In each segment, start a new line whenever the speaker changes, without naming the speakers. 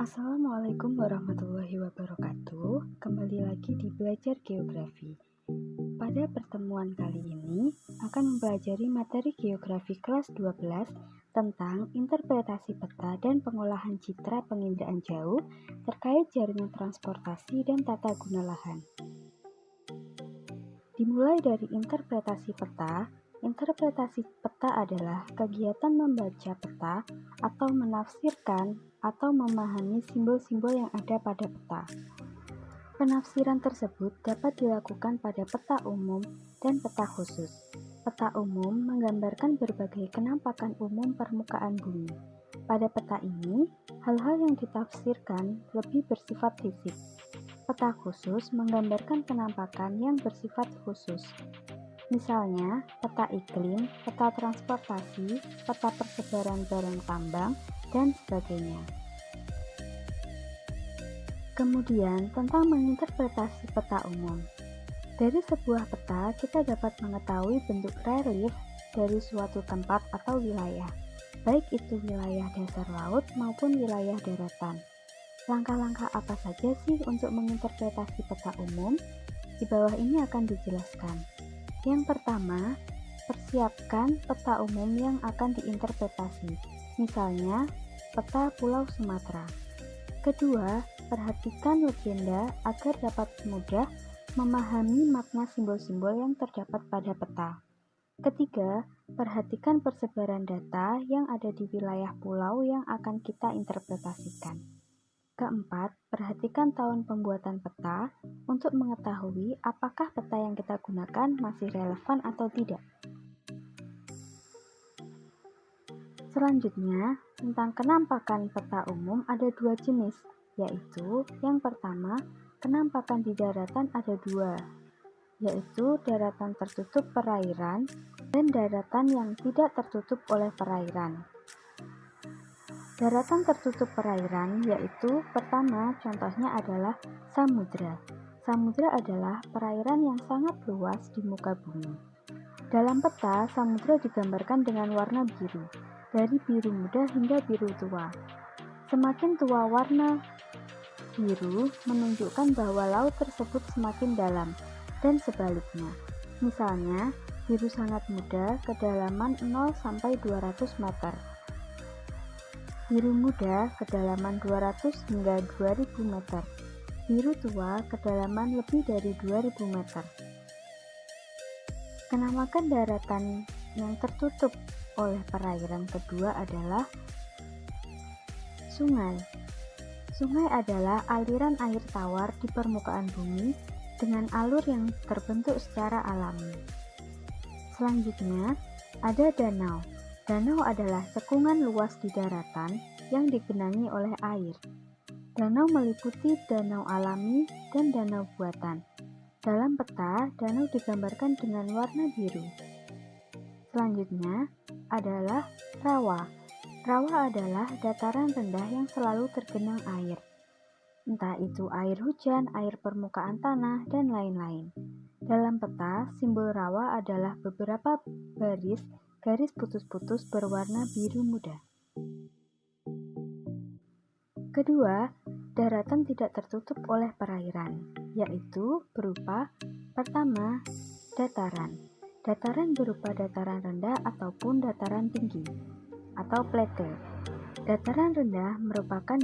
Assalamualaikum warahmatullahi wabarakatuh. Kembali lagi di Belajar Geografi. Pada pertemuan kali ini akan mempelajari materi geografi kelas 12 tentang interpretasi peta dan pengolahan citra penginderaan jauh terkait jaringan transportasi dan tata guna lahan. Dimulai dari interpretasi peta. Interpretasi peta adalah kegiatan membaca peta atau menafsirkan atau memahami simbol-simbol yang ada pada peta. Penafsiran tersebut dapat dilakukan pada peta umum dan peta khusus. Peta umum menggambarkan berbagai kenampakan umum permukaan bumi. Pada peta ini, hal-hal yang ditafsirkan lebih bersifat fisik. Peta khusus menggambarkan kenampakan yang bersifat khusus. Misalnya, peta iklim, peta transportasi, peta persebaran barang tambang, dan sebagainya. Kemudian, tentang menginterpretasi peta umum. Dari sebuah peta, kita dapat mengetahui bentuk relief dari suatu tempat atau wilayah, baik itu wilayah dasar laut maupun wilayah daratan. Langkah-langkah apa saja sih untuk menginterpretasi peta umum? Di bawah ini akan dijelaskan. Yang pertama, persiapkan peta umum yang akan diinterpretasi, misalnya peta Pulau Sumatera. Kedua, perhatikan legenda agar dapat mudah memahami makna simbol-simbol yang terdapat pada peta. Ketiga, perhatikan persebaran data yang ada di wilayah pulau yang akan kita interpretasikan. Keempat, perhatikan tahun pembuatan peta untuk mengetahui apakah peta yang kita gunakan masih relevan atau tidak. Selanjutnya, tentang kenampakan peta umum ada dua jenis, yaitu yang pertama, kenampakan di daratan ada dua, yaitu daratan tertutup perairan dan daratan yang tidak tertutup oleh perairan. Daratan tertutup perairan yaitu pertama contohnya adalah samudra. Samudra adalah perairan yang sangat luas di muka bumi. Dalam peta, samudra digambarkan dengan warna biru, dari biru muda hingga biru tua. Semakin tua warna biru menunjukkan bahwa laut tersebut semakin dalam, dan sebaliknya. Misalnya, biru sangat muda kedalaman 0 sampai 200 meter. Biru muda kedalaman 200 hingga 2000 meter. Biru tua kedalaman lebih dari 2000 meter. Kenampakan daratan yang tertutup oleh perairan kedua adalah sungai. Sungai adalah aliran air tawar di permukaan bumi dengan alur yang terbentuk secara alami. Selanjutnya, ada danau. Danau adalah cekungan luas di daratan yang digenangi oleh air. Danau meliputi danau alami dan danau buatan. Dalam peta, danau digambarkan dengan warna biru. Selanjutnya adalah rawa. Rawa adalah dataran rendah yang selalu tergenang air. Entah itu air hujan, air permukaan tanah, dan lain-lain. Dalam peta, simbol rawa adalah beberapa garis putus-putus berwarna biru muda. Kedua, daratan tidak tertutup oleh perairan, yaitu berupa pertama, dataran. Dataran berupa dataran rendah ataupun dataran tinggi, atau plateau. Dataran rendah merupakan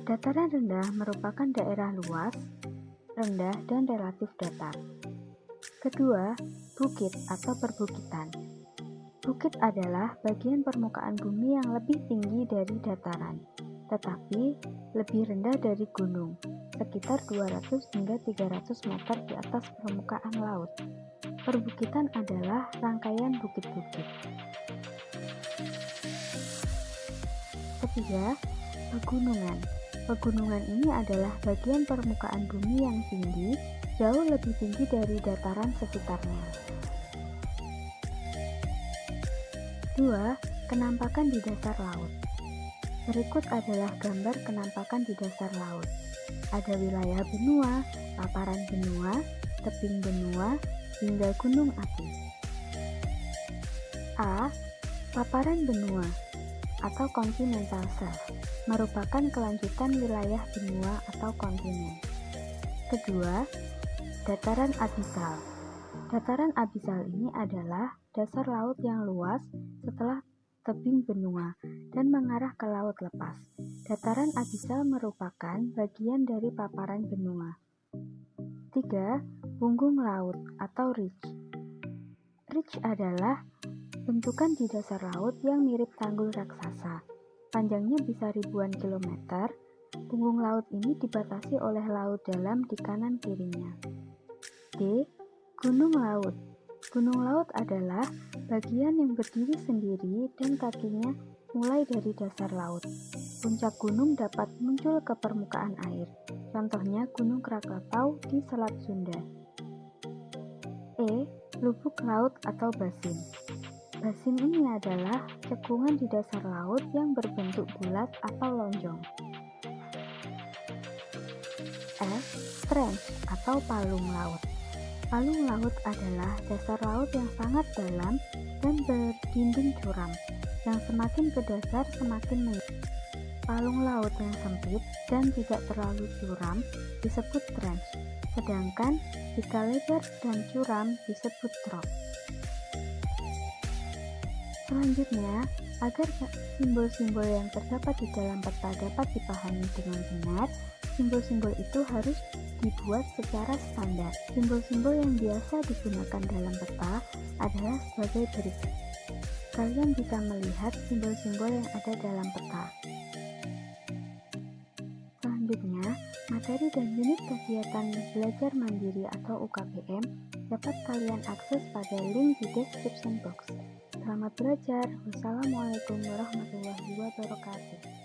Dataran rendah merupakan daerah luas, rendah, dan relatif datar. Kedua, bukit atau perbukitan. Bukit adalah bagian permukaan bumi yang lebih tinggi dari dataran, tetapi lebih rendah dari gunung, sekitar 200 hingga 300 meter di atas permukaan laut. Perbukitan adalah rangkaian bukit-bukit. Ketiga, pegunungan. Pegunungan ini adalah bagian permukaan bumi yang tinggi, jauh lebih tinggi dari dataran sekitarnya. 2. Kenampakan di dasar laut. Berikut adalah gambar kenampakan di dasar laut. Ada wilayah benua, paparan benua, tebing benua, hingga gunung api. A. Paparan benua. atau continental shelf, merupakan kelanjutan wilayah benua atau kontinen. Kedua, dataran abisal. Dataran abisal ini adalah dasar laut yang luas setelah tebing benua dan mengarah ke laut lepas. Dataran abisal merupakan bagian dari paparan benua. 3. Punggung laut atau ridge. Ridge adalah bentukan di dasar laut yang mirip tanggul raksasa. Panjangnya bisa ribuan kilometer. Punggung laut ini dibatasi oleh laut dalam di kanan kirinya. D. Gunung laut. Gunung laut adalah bagian yang berdiri sendiri dan kakinya mulai dari dasar laut. Puncak gunung dapat muncul ke permukaan air. Contohnya Gunung Krakatau di Selat Sunda. E. Lubuk laut atau basin. Basin ini adalah cekungan di dasar laut yang berbentuk bulat atau lonjong. F. Trench atau palung laut. Palung laut adalah dasar laut yang sangat dalam dan berdinding curam, yang semakin ke dasar semakin menyelam. Palung laut yang sempit dan tidak terlalu curam disebut trench, sedangkan jika lebar dan curam disebut trough. Selanjutnya, agar simbol-simbol yang terdapat di dalam peta dapat dipahami dengan benar, simbol-simbol itu harus dibuat secara standar. Simbol-simbol yang biasa digunakan dalam peta adalah sebagai berikut. Kalian bisa melihat simbol-simbol yang ada dalam peta. Selanjutnya, materi dan unit kegiatan belajar mandiri atau UKBM dapat kalian akses pada link di description box. Selamat belajar. Wassalamualaikum warahmatullahi wabarakatuh.